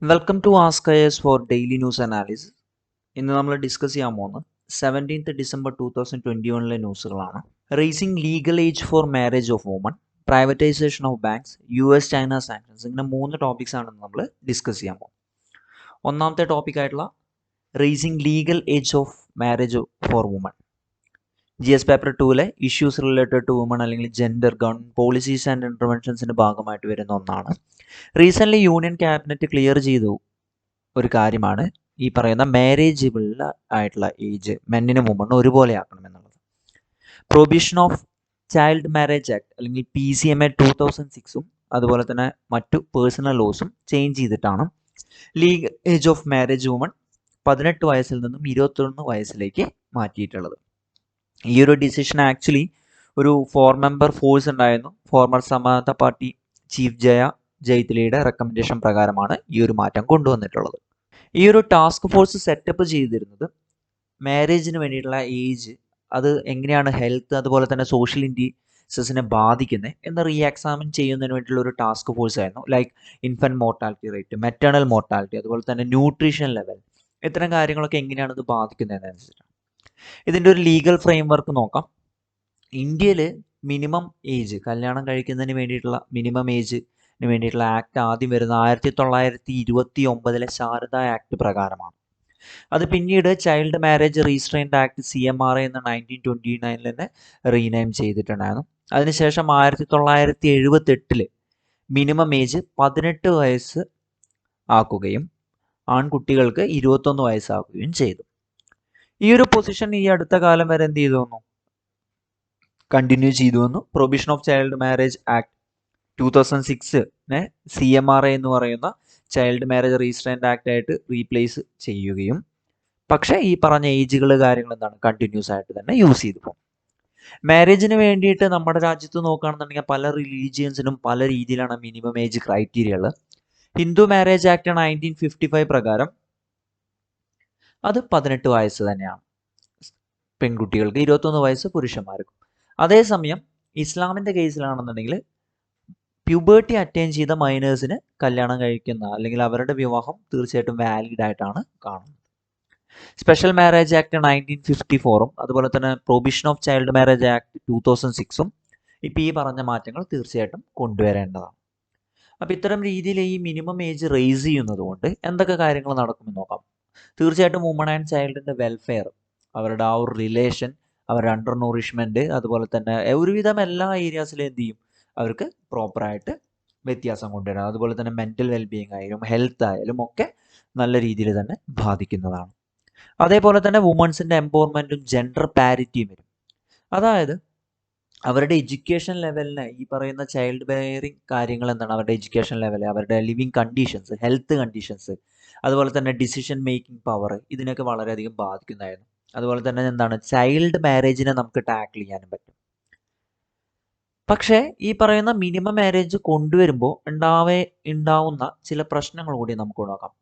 Welcome to ask IAS for daily news analysis. ഇന്ന് നമ്മൾ discuss ചെയ്യാൻ പോകുന്നത് 17 ഡിസംബർ 2021 ന്യൂസുകളാണ്. Raising legal age for marriage of women, privatisation of banks, US China sanctions, ഇങ്ങനെ 3 topics ആണ് നമ്മൾ ഡിസ്കസ് ചെയ്യാൻ പോകുന്നത്. ഒന്നാമത്തെ ടോപ്പിക് ആയിട്ടുള്ള raising legal age of marriage for women, GS paper 2-ലെ ഇഷ്യൂസ് റിലേറ്റഡ് ടു വുമൺ അല്ലെങ്കിൽ ജെൻഡർ, ഗവൺമെൻറ് പോളിസീസ് ആൻഡ് ഇൻ്റർവെൻഷൻസിൻ്റെ ഭാഗമായിട്ട് വരുന്ന ഒന്നാണ്. റീസെൻ്റ്ലി യൂണിയൻ ക്യാബിനറ്റ് ക്ലിയർ ചെയ്തു ഒരു കാര്യമാണ് ഈ പറയുന്ന മാരേജബിൾ ആയിട്ടുള്ള ഏജ് മെന്നിനും വുമണ്ണും ഒരുപോലെ ആക്കണം എന്നുള്ളത്. Provision of child marriage act അല്ലെങ്കിൽ PCMA 2006 അതുപോലെ തന്നെ മറ്റു പേഴ്സണൽ ലോസും ചേഞ്ച് ചെയ്തിട്ടാണ് legal age of marriage woman 18 വയസ്സിൽ നിന്നും 21 വയസ്സിലേക്ക് മാറ്റിയിട്ടുള്ളത്. ഈ ഒരു ഡിസിഷൻ ആക്ച്വലി ഒരു 4 മെമ്പർ ഫോഴ്സ് ഉണ്ടായിരുന്നു. ഫോർമർ സമാജ് പാർട്ടി ചീഫ് ജയ്റ്റ്ലിയുടെ റെക്കമെൻഡേഷൻ പ്രകാരമാണ് ഈ ഒരു മാറ്റം കൊണ്ടുവന്നിട്ടുള്ളത്. ഈ ഒരു ടാസ്ക് ഫോഴ്സ് സെറ്റപ്പ് ചെയ്തിരുന്നത് മാരേജിന് വേണ്ടിയിട്ടുള്ള ഏജ് അത് എങ്ങനെയാണ് ഹെൽത്ത് അതുപോലെ തന്നെ സോഷ്യൽ ഇൻഡിസസിനെ ബാധിക്കുന്നത് എന്ന് റീഎക്സാമിൻ ചെയ്യുന്നതിന് വേണ്ടിയിട്ടുള്ള ഒരു ടാസ്ക് ഫോഴ്സ് ആയിരുന്നു. Like infant mortality rate, maternal mortality, അതുപോലെ തന്നെ ന്യൂട്രീഷൻ ലെവൽ, ഇത്തരം കാര്യങ്ങളൊക്കെ എങ്ങനെയാണ് ഇത് ബാധിക്കുന്നതെന്നനുസരിച്ചാണ്. ഇതിൻ്റെ ഒരു ലീഗൽ ഫ്രെയിം വർക്ക് നോക്കാം. ഇന്ത്യയിൽ മിനിമം ഏജ്, കല്യാണം കഴിക്കുന്നതിന് വേണ്ടിയിട്ടുള്ള മിനിമം ഏജിന് വേണ്ടിയിട്ടുള്ള ആക്ട് ആദ്യം വരുന്ന 1929 ശാരദ ആക്ട് പ്രകാരമാണ്. അത് പിന്നീട് child marriage restrained act CMRA എന്ന 1929 തന്നെ റീനെയിം ചെയ്തിട്ടുണ്ടായിരുന്നു. അതിനുശേഷം 1978 മിനിമം ഏജ് 18 വയസ്സ് ആക്കുകയും ആൺകുട്ടികൾക്ക് 21 വയസ്സാക്കുകയും ചെയ്തു. ഈ ഒരു പൊസിഷൻ ഈ അടുത്ത കാലം വരെ എന്ത് ചെയ്തു വന്നു, കണ്ടിന്യൂ ചെയ്തു വന്നു. Provision of child marriage act 2006-നെ CMRA എന്ന് പറയുന്ന ചൈൽഡ് മാരേജ് റീസ്ട്രെയിൻഡ് ആക്ട് ആയിട്ട് റീപ്ലേസ് ചെയ്യുകയും, പക്ഷേ ഈ പറഞ്ഞ ഏജുകൾ കാര്യങ്ങൾ എന്താണ് കണ്ടിന്യൂസ് ആയിട്ട് തന്നെ യൂസ് ചെയ്തു പോകും. മാരേജിന് വേണ്ടിയിട്ട് നമ്മുടെ രാജ്യത്ത് നോക്കുകയാണെന്നുണ്ടെങ്കിൽ പല റിലീജിയൻസിനും പല രീതിയിലാണ് മിനിമം ഏജ് ക്രൈറ്റീരിയകൾ. ഹിന്ദു മാരേജ് ആക്ട് 1955 പ്രകാരം അത് 18 വയസ്സ് തന്നെയാണ് പെൺകുട്ടികൾക്ക്, 21 വയസ്സ് പുരുഷന്മാർക്കും. അതേസമയം ഇസ്ലാമിൻ്റെ കേസിലാണെന്നുണ്ടെങ്കിൽ പ്യൂബേർട്ടി അറ്റൈൻ ചെയ്ത മൈനേഴ്സിന് കല്യാണം കഴിക്കുന്ന അല്ലെങ്കിൽ അവരുടെ വിവാഹം തീർച്ചയായിട്ടും വാലിഡ് ആയിട്ടാണ് കാണുന്നത്. സ്പെഷ്യൽ മാരേജ് ആക്ട് 1954 അതുപോലെ തന്നെ provision of child marriage act 2006 ഇപ്പോൾ ഈ പറഞ്ഞ മാറ്റങ്ങൾ തീർച്ചയായിട്ടും കൊണ്ടുവരേണ്ടതാണ്. അപ്പോൾ ഇത്തരം രീതിയിൽ ഈ മിനിമം ഏജ് റേസ് ചെയ്യുന്നത് കൊണ്ട് എന്തൊക്കെ കാര്യങ്ങൾ നടക്കുമെന്ന് നോക്കാം. തീർച്ചയായിട്ടും വുമൺ ആൻഡ് ചൈൽഡിൻ്റെ വെൽഫെയർ, അവരുടെ ആ ഒരു റിലേഷൻ, അവരുടെ അണ്ടർ നോറിഷ്മെൻറ്റ്, അതുപോലെ തന്നെ ഒരുവിധം എല്ലാ ഏരിയാസിലും എന്ത് ചെയ്യും, അവർക്ക് പ്രോപ്പറായിട്ട് വ്യത്യാസം കൊണ്ടുവരാം. അതുപോലെ തന്നെ മെൻ്റൽ വെൽബീയിങ് ആയാലും ഹെൽത്ത് ആയാലും ഒക്കെ നല്ല രീതിയിൽ തന്നെ ബാധിക്കുന്നതാണ്. അതേപോലെ തന്നെ വുമൺസിൻ്റെ എംപവർമെൻറ്റും ജെൻഡർ പാരിറ്റിയും വരും. അതായത് അവരുടെ എഡ്യൂക്കേഷൻ ലെവലിനെ ഈ പറയുന്ന ചൈൽഡ് ബെയറിങ് കാര്യങ്ങൾ എന്താണ്, അവരുടെ എഡ്യൂക്കേഷൻ ലെവൽ, അവരുടെ ലിവിങ് കണ്ടീഷൻസ്, ഹെൽത്ത് കണ്ടീഷൻസ്, അതുപോലെ തന്നെ ഡിസിഷൻ മേക്കിംഗ് പവർ, ഇതിനൊക്കെ വളരെയധികം ബാധിക്കുന്നതായിരുന്നു. അതുപോലെ തന്നെ എന്താണ് ചൈൽഡ് മാരേജിനെ നമുക്ക് ടാക്കിൾ ചെയ്യാനും പറ്റും. പക്ഷേ ഈ പറയുന്ന മിനിമം മാരേജ് കൊണ്ടുവരുമ്പോൾ ഉണ്ടാവുന്ന ചില പ്രശ്നങ്ങൾ കൂടി നമുക്ക് നോക്കാം.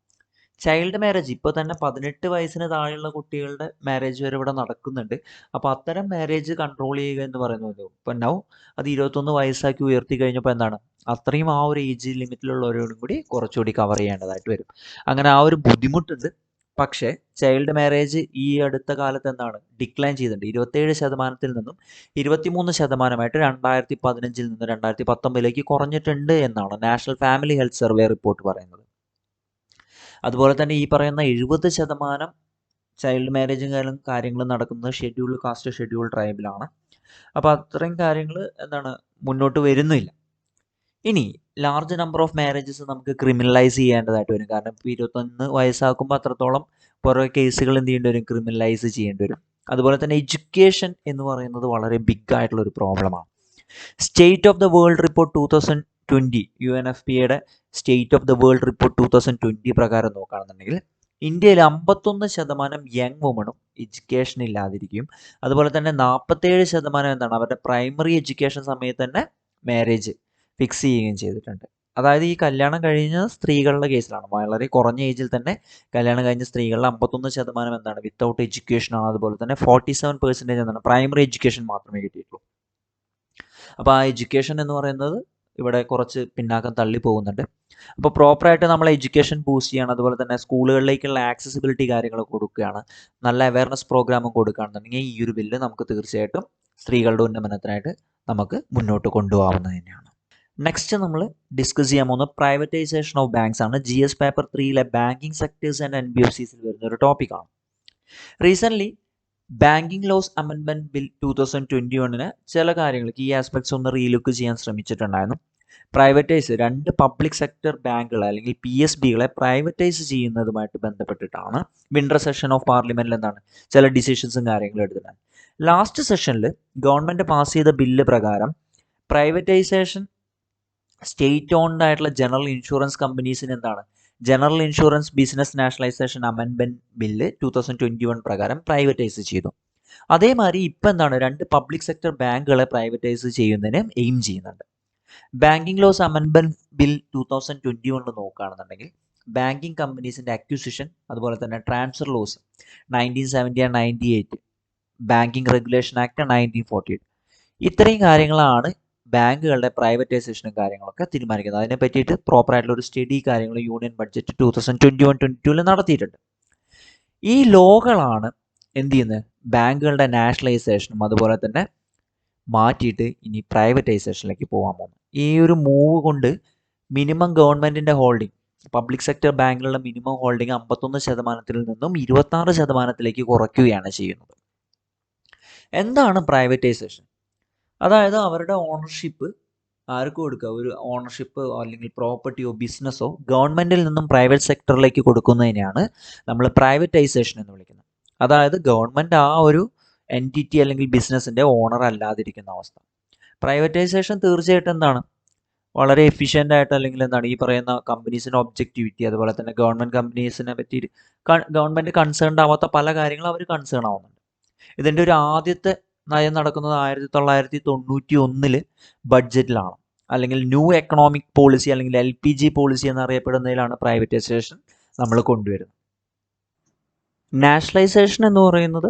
ചൈൽഡ് മാരേജ് ഇപ്പോൾ തന്നെ 18 വയസ്സിന് താഴെയുള്ള കുട്ടികളുടെ മാരേജ് വരെ ഇവിടെ നടക്കുന്നുണ്ട്. അപ്പോൾ അത്തരം മാരേജ് കൺട്രോൾ ചെയ്യുക എന്ന് പറയുന്നത് ഇപ്പം നൗ അത് 21 വയസ്സാക്കി ഉയർത്തി കഴിഞ്ഞപ്പോൾ എന്താണ് അത്രയും ആ ഒരു ഏജ് ലിമിറ്റിലുള്ളവരോടും കൂടി കുറച്ചുകൂടി കവർ ചെയ്യേണ്ടതായിട്ട് വരും. അങ്ങനെ ആ ഒരു ബുദ്ധിമുട്ടുണ്ട്. പക്ഷേ ചൈൽഡ് മാരേജ് ഈ അടുത്ത കാലത്ത് എന്താണ് ഡിക്ലൈൻ ചെയ്തിട്ടുണ്ട്. 27% നിന്നും 23%ആയിട്ട് 2015 നിന്ന് 2019 കുറഞ്ഞിട്ടുണ്ട് എന്നാണ് national family health survey report പറയുന്നത്. അതുപോലെ തന്നെ ഈ പറയുന്ന 70% ചൈൽഡ് മാരേജും കാര്യങ്ങളും നടക്കുന്നത് ഷെഡ്യൂൾഡ് കാസ്റ്റ്, ഷെഡ്യൂൾഡ് ട്രൈബിലാണ്. അപ്പോൾ അത്രയും കാര്യങ്ങൾ എന്താണ് മുന്നോട്ട് വരുന്നില്ല. ഇനി ലാർജ് നമ്പർ ഓഫ് മാരേജസ് നമുക്ക് ക്രിമിനലൈസ് ചെയ്യേണ്ടതായിട്ട് വരും. കാരണം ഇപ്പോൾ 21 വയസ്സാക്കുമ്പോൾ അത്രത്തോളം കുറേ കേസുകൾ എന്ത് ചെയ്യേണ്ടി വരും, ക്രിമിനലൈസ് ചെയ്യേണ്ടി വരും. അതുപോലെ തന്നെ എഡ്യൂക്കേഷൻ എന്ന് പറയുന്നത് വളരെ ബിഗ് ആയിട്ടുള്ളൊരു പ്രോബ്ലമാണ്. State of the world report 2020 UNFPAയുടെ state of the world report 2020 പ്രകാരം നോക്കുകയാണെന്നുണ്ടെങ്കിൽ ഇന്ത്യയിൽ 51% യങ് വുമണും എഡ്യൂക്കേഷൻ ഇല്ലാതിരിക്കും. അതുപോലെ തന്നെ 47% എന്താണ് അവരുടെ പ്രൈമറി എഡ്യൂക്കേഷൻ സമയത്ത് തന്നെ മാരേജ് ഫിക്സ് ചെയ്യുകയും ചെയ്തിട്ടുണ്ട്. അതായത് ഈ കല്യാണം കഴിഞ്ഞ സ്ത്രീകളുടെ കേസിലാണ്, വളരെ കുറഞ്ഞ ഏജിൽ തന്നെ കല്യാണം കഴിഞ്ഞ സ്ത്രീകളിൽ 51% എന്താണ് വിത്തൗട്ട് എഡ്യൂക്കേഷനാണ്. അതുപോലെ തന്നെ 47% എന്താണ് പ്രൈമറി എഡ്യൂക്കേഷൻ മാത്രമേ കിട്ടിയിട്ടുള്ളൂ. അപ്പോൾ ആ എഡ്യൂക്കേഷൻ എന്ന് പറയുന്നത് ഇവിടെ കുറച്ച് പിന്നാക്കം തള്ളി പോകുന്നുണ്ട്. അപ്പോൾ പ്രോപ്പറായിട്ട് നമ്മൾ എഡ്യൂക്കേഷൻ ബൂസ്റ്റ് ചെയ്യണം, അതുപോലെ തന്നെ സ്കൂളുകളിലേക്കുള്ള ആക്സസിബിലിറ്റി കാര്യങ്ങൾ കൊടുക്കുകയാണ്, നല്ല അവയർനെസ് പ്രോഗ്രാമും കൊടുക്കുകയാണെന്നുണ്ടെങ്കിൽ ഈ ഒരു ബില്ല് നമുക്ക് തീർച്ചയായിട്ടും സ്ത്രീകളുടെ ഉന്നമനത്തിനായിട്ട് നമുക്ക് മുന്നോട്ട് കൊണ്ടുപോകാവുന്നത് തന്നെയാണ്. നെക്സ്റ്റ് നമ്മൾ ഡിസ്കസ് ചെയ്യാൻ പോകുന്നത് പ്രൈവറ്റൈസേഷൻ ഓഫ് ബാങ്ക്സ് ആണ്. GS പേപ്പർ 3 ബാങ്കിങ് സെക്ടേഴ്സ് ആൻഡ് NBFCസിൽ വരുന്ന ഒരു ടോപ്പിക്കാണ്. Recently banking laws amendment bill 2021 ചില കാര്യങ്ങൾ ഈ ആസ്പെക്ട്സ് ഒന്ന് റീലുക്ക് ചെയ്യാൻ ശ്രമിച്ചിട്ടുണ്ടായിരുന്നു. പ്രൈവറ്റൈസ് 2 പബ്ലിക് സെക്ടർ ബാങ്കുകൾ അല്ലെങ്കിൽ PSBകളെ പ്രൈവറ്റൈസ് ചെയ്യുന്നതുമായിട്ട് ബന്ധപ്പെട്ടിട്ടാണ് വിൻ്റർ സെഷൻ ഓഫ് പാർലമെൻറ്റിൽ എന്താണ് ചില ഡിസിഷൻസും കാര്യങ്ങളും എടുത്തിട്ടുണ്ട്. ലാസ്റ്റ് സെഷനിൽ ഗവൺമെൻറ് പാസ് ചെയ്ത ബില്ല് പ്രകാരം പ്രൈവറ്റൈസേഷൻ സ്റ്റേറ്റ് ഓൺഡ് ആയിട്ടുള്ള ജനറൽ ഇൻഷുറൻസ് കമ്പനീസിന് എന്താണ് general insurance business nationalisation amendment bill 2021 പ്രകാരം പ്രൈവറ്റൈസ് ചെയ്തു. അതേമാതിരി ഇപ്പം എന്താണ് 2 പബ്ലിക് സെക്ടർ ബാങ്കുകളെ പ്രൈവറ്റൈസ് ചെയ്യുന്നതിന് എയിം ചെയ്യുന്നുണ്ട്. ബാങ്കിങ് ലോസ് അമെൻമെൻറ്റ് ബിൽ 2021 നോക്കുകയാണെന്നുണ്ടെങ്കിൽ ബാങ്കിങ് കമ്പനീസിൻ്റെ അക്വിസിഷൻ, അതുപോലെ തന്നെ transfer loss 1970 and 98, banking regulation act 1948, ഇത്രയും കാര്യങ്ങളാണ് ബാങ്കുകളുടെ പ്രൈവറ്റൈസേഷനും കാര്യങ്ങളൊക്കെ തീരുമാനിക്കുന്നത്. അതിനെ പറ്റിയിട്ട് പ്രോപ്പറായിട്ടുള്ള ഒരു സ്റ്റഡി കാര്യങ്ങൾ യൂണിയൻ ബഡ്ജറ്റ് 2021-22 നടത്തിയിട്ടുണ്ട്. ഈ ലോകളാണ് എന്ത് ചെയ്യുന്നത് ബാങ്കുകളുടെ നാഷണലൈസേഷനും അതുപോലെ തന്നെ മാറ്റിയിട്ട് ഇനി പ്രൈവറ്റൈസേഷനിലേക്ക് പോകാൻ പോകുന്നത്. ഈ ഒരു മൂവ് കൊണ്ട് മിനിമം ഗവൺമെൻറ്റിൻ്റെ ഹോൾഡിംഗ്, പബ്ലിക് സെക്ടർ ബാങ്കുകളുടെ മിനിമം ഹോൾഡിംഗ് 51% നിന്നും 26% കുറയ്ക്കുകയാണ് ചെയ്യുന്നത്. എന്താണ് പ്രൈവറ്റൈസേഷൻ? അതായത് അവരുടെ ഓണർഷിപ്പ് ആർക്ക് കൊടുക്കുക, ഒരു ഓണർഷിപ്പ് അല്ലെങ്കിൽ പ്രോപ്പർട്ടിയോ ബിസിനസ്സോ ഗവൺമെൻറ്റിൽ നിന്നും പ്രൈവറ്റ് സെക്ടറിലേക്ക് കൊടുക്കുന്നതിനെയാണ് നമ്മൾ പ്രൈവറ്റൈസേഷൻ എന്ന് വിളിക്കുന്നത്. അതായത് ഗവൺമെൻറ് ആ ഒരു എൻറ്റിറ്റി അല്ലെങ്കിൽ ബിസിനസ്സിൻ്റെ ഓണർ അല്ലാതിരിക്കുന്ന അവസ്ഥ. പ്രൈവറ്റൈസേഷൻ തീർച്ചയായിട്ടും എന്താണ് വളരെ എഫിഷ്യൻ്റ് ആയിട്ട് അല്ലെങ്കിൽ എന്താണ് ഈ പറയുന്ന കമ്പനീസിൻ്റെ ഒബ്ജക്റ്റിവിറ്റി, അതുപോലെ തന്നെ ഗവൺമെൻറ് കമ്പനീസിനെ പറ്റി ഗവൺമെൻറ് കൺസേൺഡ് ആവാത്ത പല കാര്യങ്ങളും അവർ കൺസേൺ ആവുന്നുണ്ട്. ഇതിൻ്റെ ഒരു ആദ്യത്തെ നയം നടക്കുന്നത് 1991 ബഡ്ജറ്റിലാണ്, അല്ലെങ്കിൽ ന്യൂ എക്കണോമിക് പോളിസി അല്ലെങ്കിൽ LPG പോളിസി എന്നറിയപ്പെടുന്നതിലാണ് പ്രൈവറ്റൈസേഷൻ നമ്മൾ കൊണ്ടുവരുന്നത്. നാഷണലൈസേഷൻ എന്ന് പറയുന്നത്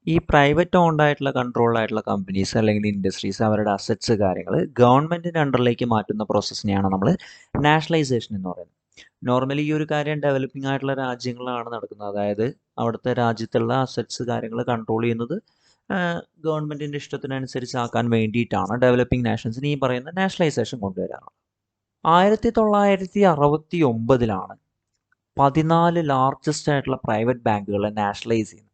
ഈ പ്രൈവറ്റ് ഓൺഡ് ആയിട്ടുള്ള കൺട്രോൾഡ് ആയിട്ടുള്ള കമ്പനീസ് അല്ലെങ്കിൽ ഇൻഡസ്ട്രീസ് അവരുടെ അസറ്റ്സ് കാര്യങ്ങൾ ഗവൺമെൻറ്റിൻ്റെ അണ്ടറിലേക്ക് മാറ്റുന്ന പ്രോസസ്സിനെയാണ് നമ്മൾ നാഷണലൈസേഷൻ എന്ന് പറയുന്നത്. നോർമലി ഈ ഒരു കാര്യം ഡെവലപ്പിംഗ് ആയിട്ടുള്ള രാജ്യങ്ങളാണ് നടക്കുന്നത്. അതായത് അവിടുത്തെ രാജ്യത്തുള്ള അസറ്റ്സ് കാര്യങ്ങൾ കൺട്രോൾ ചെയ്യുന്നത് ഗവൺമെൻറ്റിൻ്റെ ഇഷ്ടത്തിനനുസരിച്ച് ആക്കാൻ വേണ്ടിയിട്ടാണ് ഡെവലപ്പിംഗ് നാഷൻസിന് ഈ പറയുന്ന നാഷണലൈസേഷൻ കൊണ്ടുവരാറുള്ളത്. 1969 14 ലാർജസ്റ്റ് ആയിട്ടുള്ള പ്രൈവറ്റ് ബാങ്കുകളെ നാഷണലൈസ് ചെയ്യുന്നത്.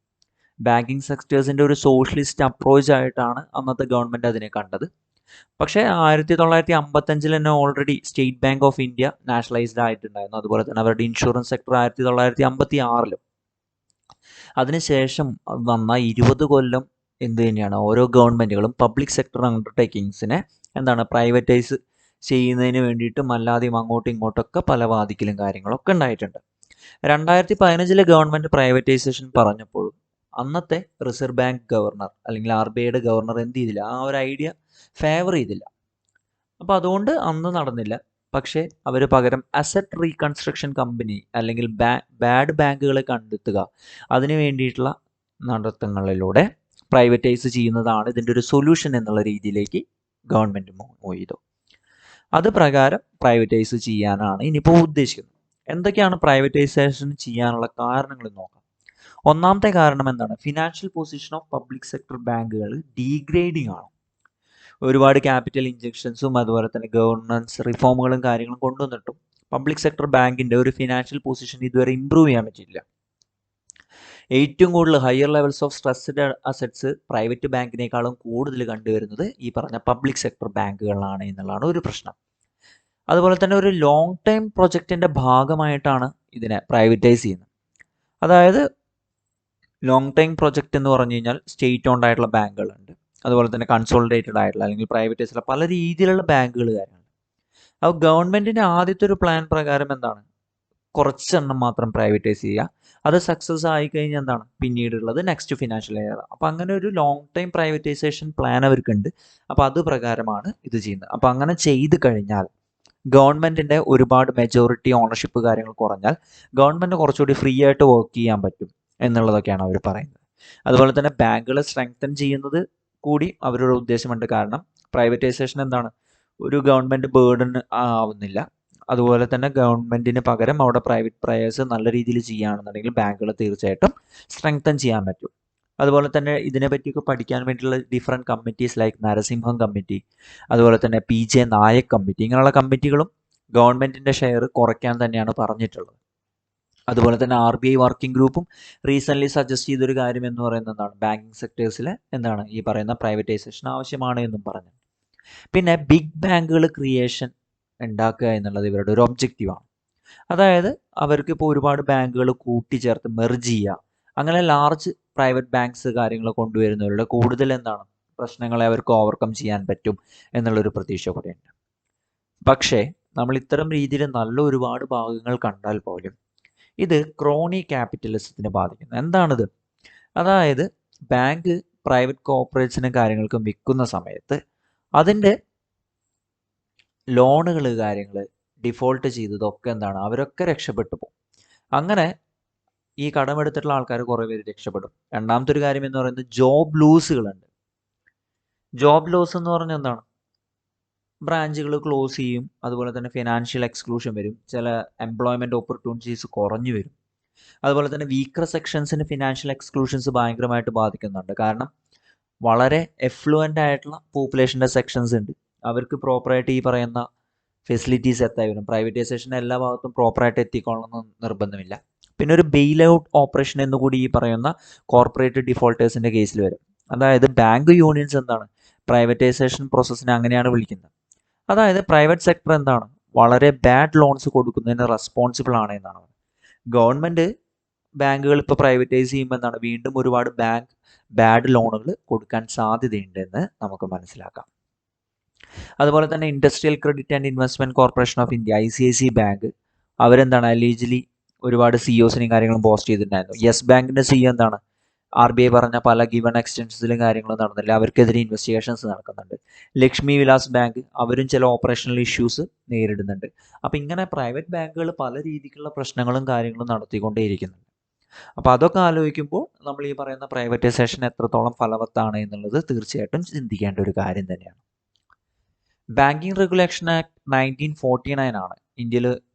ബാങ്കിങ് സെക്ടേഴ്സിൻ്റെ ഒരു സോഷ്യലിസ്റ്റ് അപ്രോച്ച് ആയിട്ടാണ് അന്നത്തെ ഗവൺമെൻറ് അതിനെ കണ്ടത്. പക്ഷേ 1955 തന്നെ already state bank of India nationalised ആയിട്ടുണ്ടായിരുന്നു. അതുപോലെ തന്നെ അവരുടെ ഇൻഷുറൻസ് സെക്ടർ 1956. അതിനുശേഷം വന്ന 20 കൊല്ലം എന്ത് തന്നെയാണ് ഓരോ ഗവൺമെൻറ്റുകളും പബ്ലിക് സെക്ടർ അണ്ടർടേക്കിങ്സിനെ എന്താണ് പ്രൈവറ്റൈസ് ചെയ്യുന്നതിന് വേണ്ടിയിട്ടും അല്ലാതെയും അങ്ങോട്ടും ഇങ്ങോട്ടൊക്കെ പല വാദിക്കലും കാര്യങ്ങളൊക്കെ ഉണ്ടായിട്ടുണ്ട്. 2015 ഗവൺമെൻറ് പ്രൈവറ്റൈസേഷൻ പറഞ്ഞപ്പോഴും അന്നത്തെ റിസർവ് ബാങ്ക് ഗവർണർ അല്ലെങ്കിൽ RBIയുടെ ഗവർണർ എന്ത് ചെയ്തില്ല, ആ ഒരു ഐഡിയ ഫേവർ ചെയ്തില്ല. അപ്പോൾ അതുകൊണ്ട് അന്ന് നടന്നില്ല. പക്ഷേ അവർ പകരം അസറ്റ് റീകൺസ്ട്രക്ഷൻ കമ്പനി അല്ലെങ്കിൽ ബാഡ് ബാങ്കുകളെ കണ്ടെത്തുക, അതിന് വേണ്ടിയിട്ടുള്ള നടത്തങ്ങളിലൂടെ പ്രൈവറ്റൈസ് ചെയ്യുന്നതാണ് ഇതിൻ്റെ ഒരു സൊല്യൂഷൻ എന്നുള്ള രീതിയിലേക്ക് ഗവൺമെൻറ് മൂവ് ചെയ്തു. അത് പ്രകാരം പ്രൈവറ്റൈസ് ചെയ്യാനാണ് ഇനിയിപ്പോൾ ഉദ്ദേശിക്കുന്നത്. എന്തൊക്കെയാണ് പ്രൈവറ്റൈസേഷൻ ചെയ്യാനുള്ള കാരണങ്ങൾ നോക്കാം. ഒന്നാമത്തെ കാരണം എന്താണ്, financial position of public sector ബാങ്കുകൾ ഡീഗ്രേഡിംഗ് ആണ്. ഒരുപാട് ക്യാപിറ്റൽ ഇഞ്ചക്ഷൻസും അതുപോലെ തന്നെ ഗവർണൻസ് റിഫോമുകളും കാര്യങ്ങളും കൊണ്ടുവന്നിട്ടും പബ്ലിക് സെക്ടർ ബാങ്കിൻ്റെ ഒരു ഫിനാൻഷ്യൽ പൊസിഷൻ ഇതുവരെ ഇമ്പ്രൂവ് ചെയ്യാൻ പറ്റിയില്ല. ഏറ്റവും കൂടുതൽ higher levels of stressed assets private ബാങ്കിനേക്കാളും കൂടുതൽ കണ്ടുവരുന്നത് ഈ പറഞ്ഞ പബ്ലിക് സെക്ടർ ബാങ്കുകളിലാണ് എന്നുള്ളതാണ് ഒരു പ്രശ്നം. അതുപോലെ തന്നെ ഒരു ലോങ് ടൈം പ്രൊജക്റ്റിൻ്റെ ഭാഗമായിട്ടാണ് ഇതിനെ പ്രൈവറ്റൈസ് ചെയ്യുന്നത്. അതായത് ലോങ് ടൈം പ്രൊജക്റ്റ് എന്ന് പറഞ്ഞു കഴിഞ്ഞാൽ സ്റ്റേറ്റ് ഓൺഡ് ആയിട്ടുള്ള ബാങ്കുകളുണ്ട്, അതുപോലെ തന്നെ കൺസോളിഡേറ്റഡ് ആയിട്ടുള്ള അല്ലെങ്കിൽ പ്രൈവറ്റൈസുള്ള പല രീതിയിലുള്ള ബാങ്കുകൾ കാര്യങ്ങളുണ്ട്. അപ്പോൾ ഗവൺമെൻറ്റിൻ്റെ ആദ്യത്തെ ഒരു പ്ലാൻ പ്രകാരം എന്താണ്, കുറച്ചെണ്ണം മാത്രം പ്രൈവറ്റൈസ് ചെയ്യുക. അത് സക്സസ് ആയി കഴിഞ്ഞാൽ എന്താണ് പിന്നീടുള്ളത് നെക്സ്റ്റ് ഫിനാൻഷ്യൽ ഇയർ. അപ്പോൾ അങ്ങനെ ഒരു ലോങ് ടൈം പ്രൈവറ്റൈസേഷൻ പ്ലാൻ അവർക്കുണ്ട്. അപ്പോൾ അത് പ്രകാരമാണ് ഇത് ചെയ്യുന്നത്. അപ്പോൾ അങ്ങനെ ചെയ്ത് കഴിഞ്ഞാൽ ഗവൺമെൻറ്റിൻ്റെ ഒരുപാട് മെജോറിറ്റി ഓണർഷിപ്പ് കാര്യങ്ങൾ കുറഞ്ഞാൽ ഗവൺമെൻറ് കുറച്ചുകൂടി ഫ്രീ ആയിട്ട് വർക്ക് ചെയ്യാൻ പറ്റും എന്നുള്ളതൊക്കെയാണ് അവർ പറയുന്നത്. അതുപോലെ തന്നെ ബാങ്കുകളെ സ്ട്രെങ്തൻ ചെയ്യുന്നത് കൂടി അവരുടെ ഉദ്ദേശമുണ്ട്. കാരണം പ്രൈവറ്റൈസേഷൻ എന്താണ് ഒരു ഗവൺമെൻറ് ബേർഡൻ ആവുന്നില്ല. അതുപോലെ തന്നെ ഗവൺമെൻറ്റിന് പകരം അവിടെ പ്രൈവറ്റ് പ്ലെയേഴ്സ് നല്ല രീതിയിൽ ചെയ്യുകയാണെന്നുണ്ടെങ്കിൽ ബാങ്കുകൾ തീർച്ചയായിട്ടും സ്ട്രെങ്തൻ ചെയ്യാൻ പറ്റും. അതുപോലെ തന്നെ ഇതിനെപ്പറ്റിയൊക്കെ പഠിക്കാൻ വേണ്ടിയുള്ള different committees like Narasimham committee, അതുപോലെ തന്നെ PJ നായക് കമ്മിറ്റി, ഇങ്ങനെയുള്ള കമ്മിറ്റികളും ഗവൺമെൻറ്റിൻ്റെ ഷെയർ കുറയ്ക്കാൻ തന്നെയാണ് പറഞ്ഞിട്ടുള്ളത്. അതുപോലെ തന്നെ RBI വർക്കിംഗ് ഗ്രൂപ്പും റീസെൻ്റ്ലി സജസ്റ്റ് ചെയ്തൊരു കാര്യം എന്ന് പറയുന്നത് എന്താണ്, ബാങ്കിങ് സെക്ടേഴ്സിൽ എന്താണ് ഈ പറയുന്ന പ്രൈവറ്റൈസേഷൻ ആവശ്യമാണ് എന്നും പറഞ്ഞു. പിന്നെ ബിഗ് ബാങ്കുകൾ ക്രിയേഷൻ ഉണ്ടാക്കുക എന്നുള്ളത് ഇവരുടെ ഒരു ഒബ്ജക്റ്റീവാണ്. അതായത് അവർക്കിപ്പോൾ ഒരുപാട് ബാങ്കുകൾ കൂട്ടിച്ചേർത്ത് മെർജ് ചെയ്യുക, അങ്ങനെ ലാർജ് പ്രൈവറ്റ് ബാങ്ക്സ് കാര്യങ്ങൾ കൊണ്ടുവരുന്നവരുടെ കൂടുതൽ എന്താണ് പ്രശ്നങ്ങളെ അവർക്ക് ഓവർകം ചെയ്യാൻ പറ്റും എന്നുള്ളൊരു പ്രതീക്ഷ കൂടെയുണ്ട്. പക്ഷേ നമ്മൾ ഇത്തരം രീതിയിൽ നല്ല ഒരുപാട് ഭാഗങ്ങൾ കണ്ടാൽ പോലും ഇത് ക്രോണി ക്യാപിറ്റലിസത്തിനെ ബാധിക്കുന്നു. എന്താണിത്? അതായത് ബാങ്ക് പ്രൈവറ്റ് കോർപ്പറേറ്റ്സിനും കാര്യങ്ങൾക്കും വിൽക്കുന്ന സമയത്ത് അതിൻ്റെ ലോണുകൾ കാര്യങ്ങൾ ഡിഫോൾട്ട് ചെയ്തതൊക്കെ എന്താണ്, അവരൊക്കെ രക്ഷപ്പെട്ടു പോകും. അങ്ങനെ ഈ കടമെടുത്തിട്ടുള്ള ആൾക്കാർ കുറേ പേര് രക്ഷപ്പെടും. രണ്ടാമത്തെ ഒരു കാര്യം എന്ന് പറയുന്നത് ജോബ് ലൂസുകളുണ്ട്. ജോബ് ലോസ് എന്ന് പറഞ്ഞാൽ എന്താണ്, ബ്രാഞ്ചുകൾ ക്ലോസ് ചെയ്യും, അതുപോലെ തന്നെ ഫിനാൻഷ്യൽ എക്സ്ക്ലൂഷൻ വരും, ചില എംപ്ലോയ്മെൻറ്റ് ഓപ്പർച്യൂണിറ്റീസ് കുറഞ്ഞു വരും. അതുപോലെ തന്നെ വീക്കർ സെക്ഷൻസിന് ഫിനാൻഷ്യൽ എക്സ്ക്ലൂഷൻസ് ഭയങ്കരമായിട്ട് ബാധിക്കുന്നുണ്ട്. കാരണം വളരെ എഫ്ലുവൻ്റ് ആയിട്ടുള്ള പോപ്പുലേഷൻ്റെ സെക്ഷൻസ് ഉണ്ട്, അവർക്ക് പ്രോപ്പറായിട്ട് ഈ പറയുന്ന ഫെസിലിറ്റീസ് എത്താൻ വരും. പ്രൈവറ്റൈസേഷൻ എല്ലാ ഭാഗത്തും പ്രോപ്പറായിട്ട് എത്തിക്കൊള്ളണമെന്ന് നിർബന്ധമില്ല. പിന്നെ ഒരു ബെയിൽ ഔട്ട് ഓപ്പറേഷൻ എന്ന് കൂടി ഈ പറയുന്ന കോർപ്പറേറ്റ് ഡിഫോൾട്ടേഴ്സിൻ്റെ കേസിൽ വരും. അതായത് ബാങ്ക് യൂണിയൻസ് എന്താണ് പ്രൈവറ്റൈസേഷൻ പ്രോസസ്സിനെ അങ്ങനെയാണ് വിളിക്കുന്നത്. അതായത് പ്രൈവറ്റ് സെക്ടർ എന്താണ് വളരെ ബാഡ് ലോൺസ് കൊടുക്കുന്നതിന് റെസ്പോൺസിബിൾ ആണ് എന്നാണ്. ഗവൺമെൻറ് ബാങ്കുകൾ ഇപ്പോൾ പ്രൈവറ്റൈസ് ചെയ്യുമ്പോൾ എന്താണ് വീണ്ടും ഒരുപാട് ബാഡ് ലോണുകൾ കൊടുക്കാൻ സാധ്യതയുണ്ടെന്ന് നമുക്ക് മനസ്സിലാക്കാം. അതുപോലെ തന്നെ industrial credit and investment corporation of India ICIC bank അവരെന്താണ് അലീജ്ലി ഒരുപാട് CEOസിനെയും കാര്യങ്ങളും പോസ്റ്റ് ചെയ്തിട്ടുണ്ടായിരുന്നു. യെസ് ബാങ്കിൻ്റെ CEO എന്താണ് RBI പറഞ്ഞ പല ഗിവൺ എക്സ്റ്റൻഷൻസിലും കാര്യങ്ങളും നടന്നില്ല, അവർക്കെതിരെ ഇൻവെസ്റ്റിഗേഷൻസ് നടക്കുന്നുണ്ട്. ലക്ഷ്മി വിലാസ് ബാങ്ക് അവരും ചില ഓപ്പറേഷണൽ ഇഷ്യൂസ് നേരിടുന്നുണ്ട്. അപ്പോൾ ഇങ്ങനെ പ്രൈവറ്റ് ബാങ്കുകൾ പല രീതിക്കുള്ള പ്രശ്നങ്ങളും കാര്യങ്ങളും നടത്തിക്കൊണ്ടേയിരിക്കുന്നുണ്ട്. അപ്പോൾ അതൊക്കെ ആലോചിക്കുമ്പോൾ നമ്മൾ ഈ പറയുന്ന പ്രൈവറ്റൈസേഷൻ എത്രത്തോളം ഫലവത്താണ് എന്നുള്ളത് തീർച്ചയായിട്ടും ചിന്തിക്കേണ്ട ഒരു കാര്യം തന്നെയാണ്. ബാങ്കിങ് റെഗുലേഷൻ ആക്ട് 1949 ആണ് ഇന്ത്യയിൽ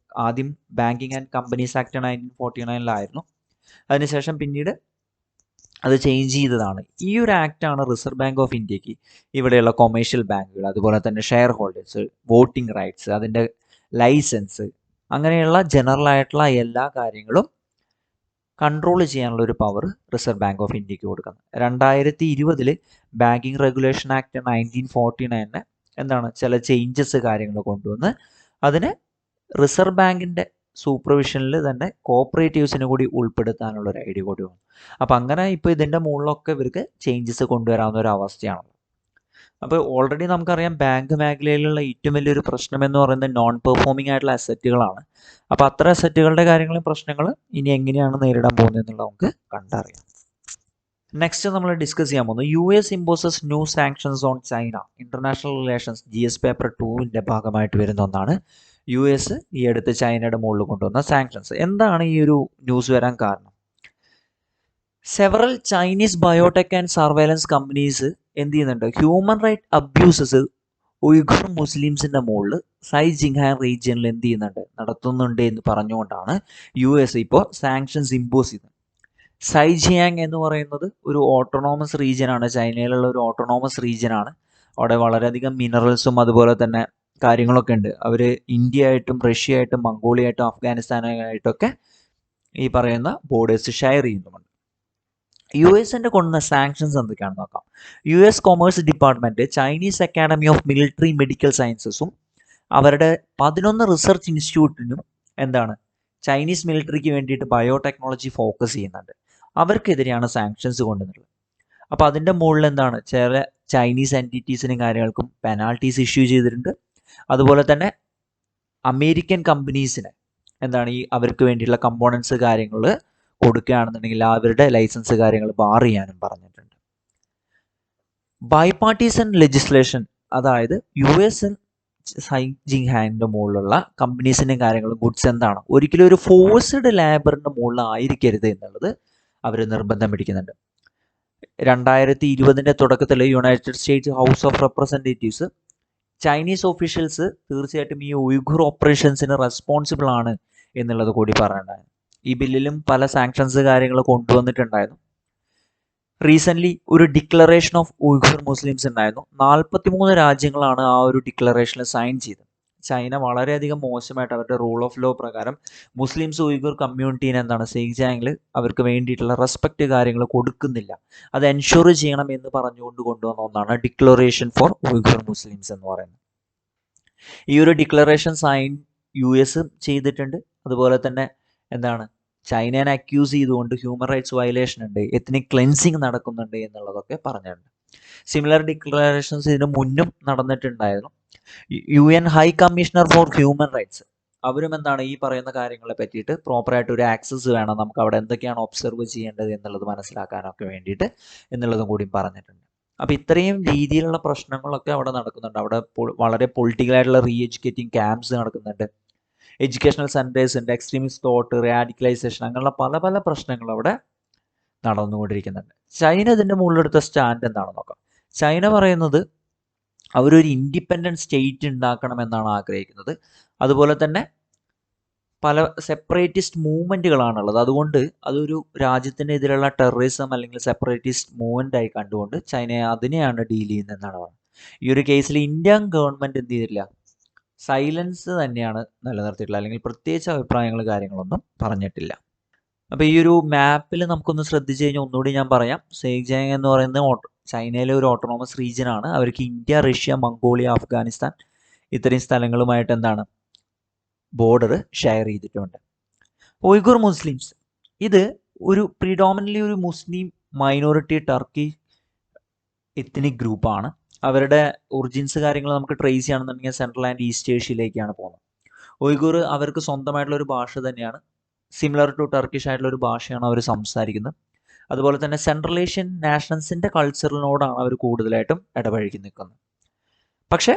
ആദ്യം. ബാങ്കിങ് ആൻഡ് കമ്പനീസ് ആക്ട് 1949 അതിനുശേഷം പിന്നീട് അത് ചേഞ്ച് ചെയ്തതാണ്. ഈ ഒരു ആക്റ്റാണ് റിസർവ് ബാങ്ക് ഓഫ് ഇന്ത്യക്ക് ഇവിടെയുള്ള കൊമേഴ്ഷ്യൽ ബാങ്കുകൾ, അതുപോലെ തന്നെ ഷെയർ ഹോൾഡേഴ്സ്, വോട്ടിംഗ് റൈറ്റ്സ്, അതിൻ്റെ ലൈസൻസ്, അങ്ങനെയുള്ള ജനറൽ ആയിട്ടുള്ള എല്ലാ കാര്യങ്ങളും കൺട്രോൾ ചെയ്യാനുള്ള ഒരു പവർ റിസർവ് ബാങ്ക് ഓഫ് ഇന്ത്യക്ക് കൊടുക്കുന്നത്. 2020 ബാങ്കിങ് റെഗുലേഷൻ ആക്ട് 1949 എന്താണ് ചില ചേഞ്ചസ് കാര്യങ്ങൾ കൊണ്ടുവന്ന് അതിന് റിസർവ് ബാങ്കിൻ്റെ സൂപ്പർവിഷനിൽ തന്നെ കോപ്പറേറ്റീവ്സിനെ കൂടി ഉൾപ്പെടുത്താനുള്ള ഒരു ഐഡിയ കൂടി വന്നു. അപ്പം അങ്ങനെ ഇപ്പോൾ ഇതിൻ്റെ മുകളിലൊക്കെ ഇവർക്ക് ചേഞ്ചസ് കൊണ്ടുവരാവുന്ന ഒരു അവസ്ഥയാണ്. അപ്പോൾ ഓൾറെഡി നമുക്കറിയാം ബാങ്ക് മേഖലയിലുള്ള ഏറ്റവും വലിയൊരു പ്രശ്നം എന്ന് പറയുന്നത് നോൺ പെർഫോമിംഗ് ആയിട്ടുള്ള അസറ്റുകളാണ്. അപ്പോൾ അത്ര അസറ്റുകളുടെ കാര്യങ്ങളും പ്രശ്നങ്ങൾ ഇനി എങ്ങനെയാണ് നേരിടാൻ പോകുന്നത് എന്നുള്ളത് നമുക്ക് കണ്ടറിയാം. നെക്സ്റ്റ് നമ്മൾ ഡിസ്കസ് ചെയ്യാൻ പോകുന്നത് US imposes new sanctions on China international relations GS paper 2 ഭാഗമായിട്ട് വരുന്ന ഒന്നാണ്. US ഈ അടുത്ത് ചൈനയുടെ മുകളിൽ കൊണ്ടുവന്ന സാങ്ഷൻസ്. എന്താണ് ഈ ഒരു ന്യൂസ് വരാൻ കാരണം? Several Chinese biotech and surveillance companies എന്ത് ചെയ്യുന്നുണ്ട്, ഹ്യൂമൻ റൈറ്റ് അബ്യൂസസ് ഉയ്ഘുർ മുസ്ലിംസിൻ്റെ മുകളിൽ സൈജിങ്ഹാൻ റീജിയനിൽ എന്ത് ചെയ്യുന്നുണ്ട്, നടത്തുന്നുണ്ട് എന്ന് പറഞ്ഞുകൊണ്ടാണ് US ഇപ്പോൾ സാങ്ഷൻസ് ഇമ്പോസ് ചെയ്യുന്നത്. സൈജിയാങ് എന്ന് പറയുന്നത് ഒരു ഓട്ടോണോമസ് റീജിയനാണ്, ചൈനയിലുള്ള ഒരു ഓട്ടോണോമസ് റീജിയനാണ്. അവിടെ വളരെയധികം മിനറൽസും അതുപോലെ തന്നെ കാര്യങ്ങളൊക്കെ ഉണ്ട്. അവർ ഇന്ത്യയായിട്ടും റഷ്യയായിട്ടും മംഗോളിയായിട്ടും അഫ്ഗാനിസ്ഥാനായിട്ടൊക്കെ ഈ പറയുന്ന ബോർഡേഴ്സ് ഷെയർ ചെയ്യുന്നുമുണ്ട്. US-ൻ്റെ കൊണ്ടുവന്ന സാങ്ഷൻസ് എന്തൊക്കെയാണെന്ന് നോക്കാം. US commerce department Chinese academy of military medical സയൻസസും അവരുടെ 11 റിസർച്ച് ഇൻസ്റ്റിറ്റ്യൂട്ടിനും എന്താണ് ചൈനീസ് മിലിറ്ററിക്ക് വേണ്ടിയിട്ട് ബയോടെക്നോളജി ഫോക്കസ് ചെയ്യുന്നുണ്ട്. അവർക്കെതിരെയാണ് സാങ്ഷൻസ് കൊണ്ടുവന്നത്. അപ്പോൾ അതിൻ്റെ മുകളിൽ എന്താണ് ചില ചൈനീസ് എൻറ്റിറ്റീസിനും കാര്യങ്ങൾക്കും പെനാൾട്ടീസ് ഇഷ്യൂ ചെയ്തിട്ടുണ്ട്. അതുപോലെ തന്നെ അമേരിക്കൻ കമ്പനീസിന് എന്താണ് ഈ അവർക്ക് വേണ്ടിയിട്ടുള്ള കമ്പോണൻസ് കാര്യങ്ങൾ കൊടുക്കുകയാണെന്നുണ്ടെങ്കിൽ അവരുടെ ലൈസൻസ് കാര്യങ്ങൾ ബാർ ചെയ്യാനും പറഞ്ഞിട്ടുണ്ട്. ബൈപാർട്ടീസൺ ലെജിസ്ലേഷൻ, അതായത് US സൈജിങ്ഹാൻ്റെ മുകളിലുള്ള കമ്പനീസിൻ്റെയും കാര്യങ്ങളും ഗുഡ്സ് എന്താണ് ഒരിക്കലും ഒരു ഫോഴ്സ്ഡ് ലേബറിൻ്റെ മുകളിൽ ആയിരിക്കരുത് എന്നുള്ളത് അവർ നിർബന്ധം പിടിക്കുന്നുണ്ട്. 2020 തുടക്കത്തിൽ United States house of representatives Chinese officials തീർച്ചയായിട്ടും ഈ ഉയ്ഘുർ ഓപ്പറേഷൻസിന് റെസ്പോൺസിബിൾ ആണ് എന്നുള്ളത് കൂടി പറഞ്ഞിട്ടുണ്ടായിരുന്നു. ഈ ബില്ലിലും പല സാങ്ഷൻസ് കാര്യങ്ങൾ കൊണ്ടുവന്നിട്ടുണ്ടായിരുന്നു. റീസെൻ്റ്ലി ഒരു ഡിക്ലറേഷൻ ഓഫ് ഉയ്ഘുർ മുസ്ലിംസ് ഉണ്ടായിരുന്നു. 43 രാജ്യങ്ങളാണ് ആ ഒരു ഡിക്ലറേഷനിൽ സൈൻ ചെയ്തത്. ചൈന വളരെയധികം മോശമായിട്ട് അവരുടെ റൂൾ ഓഫ് ലോ പ്രകാരം മുസ്ലിംസ് ഉയ്ഘുർ കമ്മ്യൂണിറ്റീനെ എന്താണ് സീജിയാങ്ങിൽ അവർക്ക് വേണ്ടിയിട്ടുള്ള റെസ്പെക്റ്റ് കാര്യങ്ങൾ കൊടുക്കുന്നില്ല. അത് എൻഷുർ ചെയ്യണം എന്ന് പറഞ്ഞുകൊണ്ട് കൊണ്ടുവന്ന ഒന്നാണ് ഡിക്ലറേഷൻ ഫോർ ഉയ്ഘുർ മുസ്ലിംസ് എന്ന് പറയുന്നത്. ഈ ഒരു ഡിക്ലറേഷൻ സൈൻ US ചെയ്തിട്ടുണ്ട്. അതുപോലെ തന്നെ എന്താണ് ചൈനേനെ അക്യൂസ് ചെയ്തുകൊണ്ട് ഹ്യൂമൻ റൈറ്റ്സ് വയലേഷൻ ഉണ്ട്, എത്നിക് ക്ലെൻസിങ് നടക്കുന്നുണ്ട് എന്നുള്ളതൊക്കെ പറഞ്ഞിട്ടുണ്ട്. സിമിലർ ഡിക്ലറേഷൻസ് ഇതിന് മുന്നും നടന്നിട്ടുണ്ടായിരുന്നു. UN high commissioner for human rights അവരും എന്താണ് ഈ പറയുന്ന കാര്യങ്ങളെ പറ്റിയിട്ട് പ്രോപ്പറായിട്ട് ഒരു ആക്സസ് വേണം, നമുക്ക് അവിടെ എന്തൊക്കെയാണ് ഒബ്സർവ് ചെയ്യേണ്ടത് എന്നുള്ളത് മനസ്സിലാക്കാനൊക്കെ വേണ്ടിയിട്ട് എന്നുള്ളതും കൂടി പറഞ്ഞിട്ടുണ്ട്. അപ്പോൾ ഇത്രയും രീതിയിലുള്ള പ്രശ്നങ്ങളൊക്കെ അവിടെ നടക്കുന്നുണ്ട്. അവിടെ വളരെ പൊളിറ്റിക്കലായിട്ടുള്ള റീ എഡ്യൂക്കേറ്റിംഗ് ക്യാമ്പ്സ് നടക്കുന്നുണ്ട്, എഡ്യൂക്കേഷണൽ സെൻറ്റേഴ്സ് ഉണ്ട്, എക്സ്ട്രീമിസ്റ്റ് തോട്ട്, റാഡിക്കലൈസേഷൻ, അങ്ങനെയുള്ള പല പല പ്രശ്നങ്ങൾ അവിടെ നടന്നുകൊണ്ടിരിക്കുന്നുണ്ട്. ചൈന ഇതിൻ്റെ മുകളിലെടുത്ത സ്റ്റാൻഡ് എന്താണെന്ന് നോക്കാം. ചൈന പറയുന്നത് അവരൊരു ഇൻഡിപെൻഡൻറ്റ് സ്റ്റേറ്റ് ഉണ്ടാക്കണമെന്നാണ് ആഗ്രഹിക്കുന്നത്. അതുപോലെ തന്നെ പല സെപ്പറേറ്റിസ്റ്റ് മൂവ്മെൻറ്റുകളാണുള്ളത്. അതുകൊണ്ട് അതൊരു രാജ്യത്തിനെതിരെയുള്ള ടെററിസം അല്ലെങ്കിൽ സെപ്പറേറ്റിസ്റ്റ് മൂവ്മെൻ്റ് ആയി കണ്ടുകൊണ്ട് ചൈന അതിനെയാണ് ഡീൽ ചെയ്യുന്നതെന്നാണ് പറയുന്നത്. ഈ ഒരു കേസിൽ ഇന്ത്യൻ ഗവൺമെൻറ് എന്ത് ചെയ്തില്ല, സൈലൻസ് തന്നെയാണ് നിലനിർത്തിയിട്ടുള്ളത്, അല്ലെങ്കിൽ പ്രത്യേകിച്ച് അഭിപ്രായങ്ങൾ കാര്യങ്ങളൊന്നും പറഞ്ഞിട്ടില്ല. അപ്പോൾ ഈ ഒരു മാപ്പിൽ നമുക്കൊന്ന് ശ്രദ്ധിച്ചു കഴിഞ്ഞാൽ ഒന്നുകൂടി ഞാൻ പറയാം. സീജിയാങ് എന്ന് പറയുന്നത് ചൈനയിലെ ഒരു ഓട്ടോണോമസ് റീജിയനാണ്. അവർക്ക് ഇന്ത്യ, റഷ്യ, മംഗോളിയ, അഫ്ഗാനിസ്ഥാൻ ഇത്രയും സ്ഥലങ്ങളുമായിട്ട് എന്താണ് ബോർഡർ ഷെയർ ചെയ്തിട്ടുണ്ട്. ഉയ്ഘുർ മുസ്ലിംസ് ഇത് ഒരു പ്രിഡോമിനൻ്റ്ലി ഒരു മുസ്ലിം മൈനോറിറ്റി ടർക്കി എത്നിക് ഗ്രൂപ്പാണ്. അവരുടെ ഒറിജിൻസ് കാര്യങ്ങൾ നമുക്ക് ട്രേസ് ചെയ്യണമെന്നുണ്ടെങ്കിൽ സെൻട്രൽ ആൻഡ് ഈസ്റ്റ് ഏഷ്യയിലേക്കാണ് പോകുന്നത്. ഉയ്ഘുർ അവർക്ക് സ്വന്തമായിട്ടുള്ള ഒരു ഭാഷ തന്നെയാണ്, സിമിലർ ടു ടർക്കിഷ് ആയിട്ടുള്ള ഒരു ഭാഷയാണ് അവർ സംസാരിക്കുന്നത്. അതുപോലെ തന്നെ സെൻട്രൽ ഏഷ്യൻ നാഷണൽസിൻ്റെ കൾച്ചറിനോടാണ് അവർ കൂടുതലായിട്ടും ഇടപഴകി നിൽക്കുന്നത്. പക്ഷേ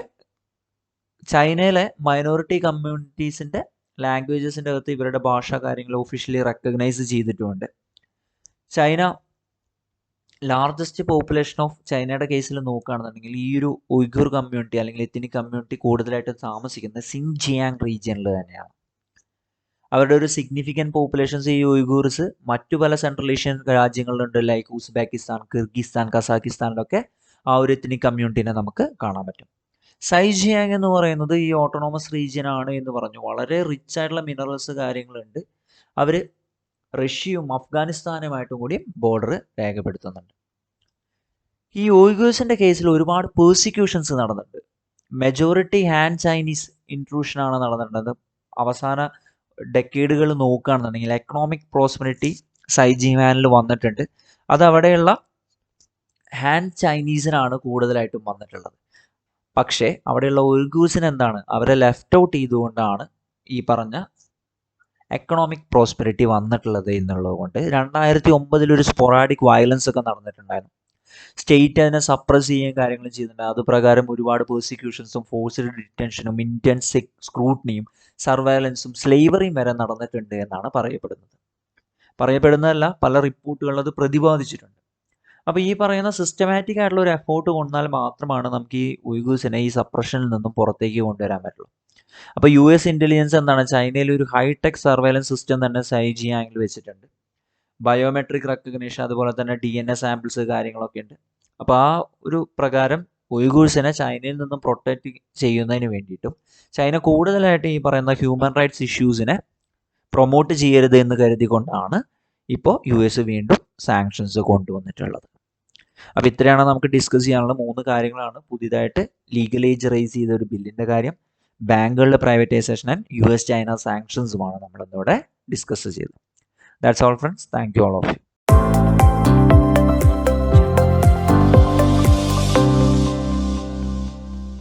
ചൈനയിലെ മൈനോറിറ്റി കമ്മ്യൂണിറ്റീസിൻ്റെ ലാംഗ്വേജസിൻ്റെ അകത്ത് ഇവരുടെ ഭാഷാ കാര്യങ്ങൾ ഒഫീഷ്യലി റെക്കഗ്നൈസ് ചെയ്തിട്ടുമുണ്ട്. ചൈന ലാർജസ്റ്റ് പോപ്പുലേഷൻ ഓഫ് ചൈനയുടെ കേസിൽ നോക്കുകയാണെന്നുണ്ടെങ്കിൽ ഈ ഒരു ഉയ്ഘുർ കമ്മ്യൂണിറ്റി അല്ലെങ്കിൽ എത്നിക് കമ്മ്യൂണിറ്റി കൂടുതലായിട്ടും താമസിക്കുന്നത് സിൻജിയാങ് റീജിയനിൽ തന്നെയാണ്. അവരുടെ ഒരു സിഗ്നിഫിക്കൻറ്റ് പോപ്പുലേഷൻസ് ഈ ഉയ്ഘൂർസ് മറ്റു പല സെൻട്രൽ ഏഷ്യൻ രാജ്യങ്ങളിലുണ്ട്, ലൈക്ക് ഉസ്ബെക്കിസ്ഥാൻ, കിർഗിസ്ഥാൻ, കസാക്കിസ്ഥാനിലൊക്കെ ആ ഒരു എത്നിക് കമ്മ്യൂണിറ്റീനെ നമുക്ക് കാണാൻ പറ്റും. സൈജിയാങ് എന്ന് പറയുന്നത് ഈ ഓട്ടോണോമസ് റീജിയൻ ആണ് എന്ന് പറഞ്ഞു. വളരെ റിച്ച് ആയിട്ടുള്ള മിനറൽസ് കാര്യങ്ങളുണ്ട്. അവർ റഷ്യയും അഫ്ഗാനിസ്ഥാനുമായിട്ടും കൂടി ബോർഡർ രേഖപ്പെടുത്തുന്നുണ്ട്. ഈ ഉയ്ഘൂർസിൻ്റെ കേസിൽ ഒരുപാട് പേഴ്സിക്യൂഷൻസ് നടന്നിട്ടുണ്ട്. മെജോറിറ്റി ഹാൻ ചൈനീസ് ഇൻട്രൂഷനാണ് നടന്നിട്ടുള്ളത്. അവസാന ഡെക്കേഡുകൾ നോക്കുകയാണെന്നുണ്ടെങ്കിൽ എക്കണോമിക് പ്രോസ്പെരിറ്റി സൈജിയാനിൽ വന്നിട്ടുണ്ട്. അത് അവിടെയുള്ള ഹാൻ ചൈനീസിനാണ് കൂടുതലായിട്ടും വന്നിട്ടുള്ളത്. പക്ഷേ അവിടെയുള്ള ഉയ്ഘൂർസിന് എന്താണ് അവരെ ലെഫ്റ്റ് ഔട്ട് ചെയ്തുകൊണ്ടാണ് ഈ പറഞ്ഞ എക്കണോമിക് പ്രോസ്പെരിറ്റി വന്നിട്ടുള്ളത് എന്നുള്ളത് കൊണ്ട് 2009 ഒരു സ്പൊറാഡിക് വയലൻസ് ഒക്കെ നടന്നിട്ടുണ്ടായിരുന്നു. സ്റ്റേറ്റ് അതിനെ സപ്രസ് ചെയ്യുകയും കാര്യങ്ങളും ചെയ്തിട്ടുണ്ട്. അതുപ്രകാരം ഒരുപാട് പേഴ്സിക്യൂഷൻസും ഫോഴ്സ്ഡ് ഡിറ്റൻഷനും ഇൻറ്റൻസ് സ്ക്രൂട്ടനിയും സർവൈലൻസും സ്ലേവറിയും വരെ നടന്നിട്ടുണ്ട് എന്നാണ് പറയപ്പെടുന്നതല്ല, പല റിപ്പോർട്ടുകളിൽ അത് പ്രതിപാദിച്ചിട്ടുണ്ട്. അപ്പോൾ ഈ പറയുന്ന സിസ്റ്റമാറ്റിക് ആയിട്ടുള്ള ഒരു എഫോർട്ട് കൊണ്ടാൽ മാത്രമാണ് നമുക്ക് ഈ ഉയ്ഘൂർസിനെ ഈ സപ്രഷനിൽ നിന്നും പുറത്തേക്ക് കൊണ്ടുവരാൻ പറ്റുള്ളൂ. അപ്പോൾ US ഇൻ്റലിജൻസ് എന്താണ് ചൈനയിൽ ഒരു ഹൈടെക് സർവൈലൻസ് സിസ്റ്റം തന്നെ സൈജിയാങ്ങിൽ വെച്ചിട്ടുണ്ട്. ബയോമെട്രിക് റെക്കഗ്നീഷൻ, അതുപോലെ തന്നെ DNA സാമ്പിൾസ് കാര്യങ്ങളൊക്കെ ഉണ്ട്. അപ്പോൾ ആ ഒരു പ്രകാരം ഉയ്ഘൂർസിനെ ചൈനയിൽ നിന്നും പ്രൊട്ടക്റ്റ് ചെയ്യുന്നതിന് വേണ്ടിയിട്ടും ചൈന കൂടുതലായിട്ട് ഈ പറയുന്ന ഹ്യൂമൻ റൈറ്റ്സ് ഇഷ്യൂസിനെ പ്രൊമോട്ട് ചെയ്യരുത് എന്ന് കരുതിക്കൊണ്ടാണ് ഇപ്പോൾ US വീണ്ടും സാങ്ഷൻസ് കൊണ്ടുവന്നിട്ടുള്ളത്. അപ്പോൾ ഇത്രയാണ് നമുക്ക് ഡിസ്കസ് ചെയ്യാനുള്ള 3 കാര്യങ്ങളാണ്. പുതിയതായിട്ട് ലീഗൽ ഏജ് റൈസ് ചെയ്ത ഒരു ബില്ലിൻ്റെ കാര്യം, ബാങ്കുകളുടെ പ്രൈവറ്റൈസേഷൻ ആൻഡ് US ചൈന സാങ്ഷൻസുമാണ് നമ്മളിന്നിവിടെ ഡിസ്കസ് ചെയ്തത്. That's all friends. Thank you all of you.